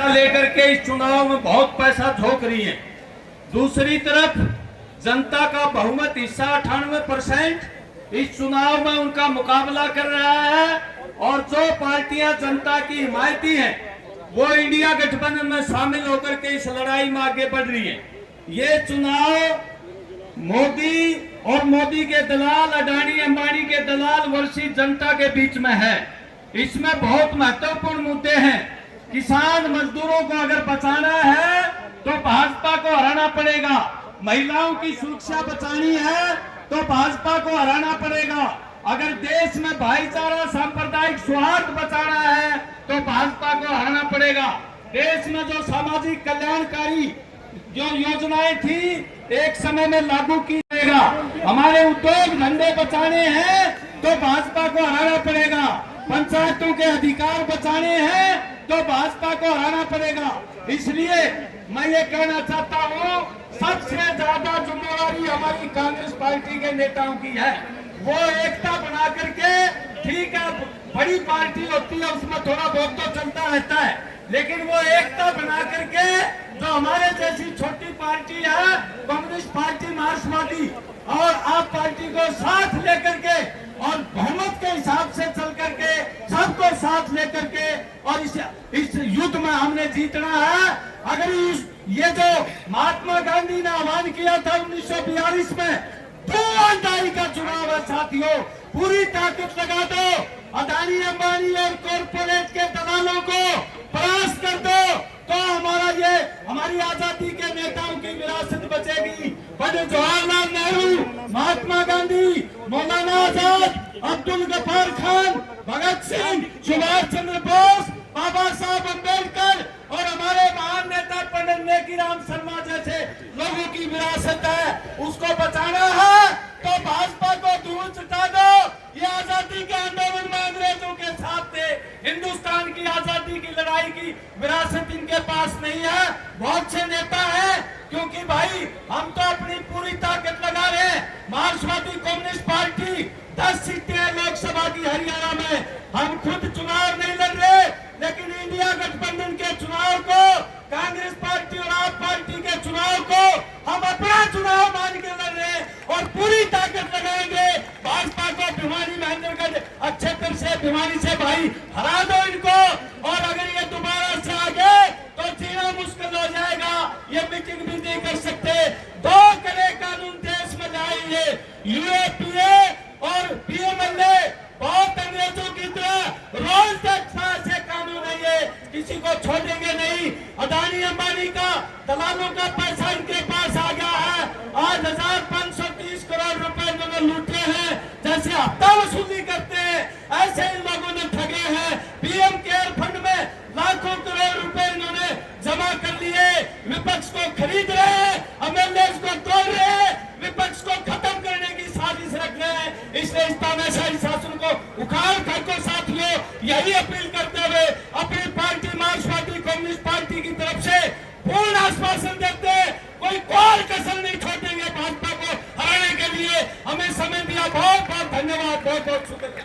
लेकर के इस चुनाव में बहुत पैसा झोंक रही है। दूसरी तरफ जनता का बहुमत हिस्सा 98% इस चुनाव में उनका मुकाबला कर रहा है और जो पार्टियां जनता की हिमायती हैं वो इंडिया गठबंधन में शामिल होकर के इस लड़ाई में आगे बढ़ रही है। ये चुनाव मोदी और मोदी के दलाल, अडानी अंबानी के दलाल वर्षी जनता के बीच में है। इसमें बहुत महत्वपूर्ण मुद्दे हैं। किसान मजदूरों को अगर बचाना है तो भाजपा को हराना पड़ेगा। महिलाओं की सुरक्षा बचानी है तो भाजपा को हराना पड़ेगा। अगर देश में भाईचारा, सांप्रदायिक सौहार्द बचाना है तो भाजपा को हराना पड़ेगा। देश में जो सामाजिक कल्याणकारी जो योजनाएं थी एक समय में लागू की जाएगा। हमारे उद्योग धंधे बचाने हैं तो भाजपा को हराना पड़ेगा। पंचायतों के अधिकार बचाने हैं तो भाजपा को हराना पड़ेगा। इसलिए मैं ये कहना चाहता हूँ, सबसे ज्यादा जिम्मेवारी हमारी कांग्रेस पार्टी के नेताओं की है। वो एकता बना करके, ठीक है बड़ी पार्टी होती है उसमें थोड़ा बहुत तो चलता रहता है, लेकिन वो एकता बना करके जो हमारे जैसी छोटी पार्टी है, कम्युनिस्ट पार्टी, मार्क्सवादी और आप पार्टी को साथ लेकर के और बहुमत के हिसाब से चल करके सबको साथ लेकर के और इस युद्ध में हमने जीतना है। अगर ये जो महात्मा गांधी ने आह्वान किया था 1942 में, 2 अंदाई का चुनाव है साथियों, पूरी ताकत लगा दो, अडानी अंबानी और कॉर्पोरेट के दलालों को परास्त कर दो तो हमारी आजादी के नेताओं की विरासत बचेगी। पंडित जवाहरलाल नेहरू, महात्मा गांधी, मौलाना आजाद, अब्दुल गफ्फार खान, भगत सिंह, सुभाष चंद्र बोस, बाबा साहब अम्बेडकर और हमारे महान नेता पंडित नेकीराम शर्मा जैसे लोगों की विरासत है, उसको बचाना है तो भाजपा को दूर चटा दो। ये आजादी के आंदोलन में अंग्रेजों के साथ थे। हिंदुस्तान की आजादी की लड़ाई की विरासत इनके पास नहीं है। बहुत से नेता हैं, क्योंकि भाई हम तो अपनी पूरी ताकत लगा रहे हैं। मार्क्सवादी कम्युनिस्ट पार्टी 10 सीटें हैं लोकसभा की हरियाणा में। हम खुद चुनाव नहीं लड़ रहे, लेकिन इंडिया गठबंधन के चुनाव को, कांग्रेस पार्टी और आप पार्टी के चुनाव को हम अपना चुनाव मान के लड़ रहे हैं और पूरी ताकत लगाएंगे। भाजपा को भिवानी महेंद्रगढ़ क्षेत्र से, भिवानी से भाई हरा दो इनको, और अगर ये दोबारा से आगे तो जीना मुश्किल हो जाएगा। ये मीटिंग भी नहीं कर सकते। 2 कड़े कानून देश में लाएंगे, यूएपीए और पीएमएलए, बहुत अंग्रेजों की तरह रोल टैक्स से कानून है, ये किसी को छोड़ेंगे नहीं। अडानी अंबानी का दलालों का पैसा इनके पास आ गया है। आज 1530 करोड़ रुपए इन्होंने लूटे हैं। जैसे हफ्ता वसूली करते हैं ऐसे इन लोगों ने ठगे हैं। पीएम केयर फंड में लाखों करोड़ रुपए इन्होंने जमा कर लिए। विपक्ष को खरीद रहे हैं, एमएलए को तोड़ रहे हैं, विपक्ष को खत्म करने की साजिश रख रहे हैं। इसलिए इस तानाशाही शासन को उखाड़ फेंको साथियों। यही अपील करते हुए अपनी पार्टी मार्क्सवादी कम्युनिस्ट पार्टी की तरफ से पूर्ण आश्वासन देते हैं, कोई कसर नहीं छोड़ेंगे भाजपा को हराने के लिए। हमें समय दिया, बहुत बहुत धन्यवाद, बहुत बहुत शुक्रिया।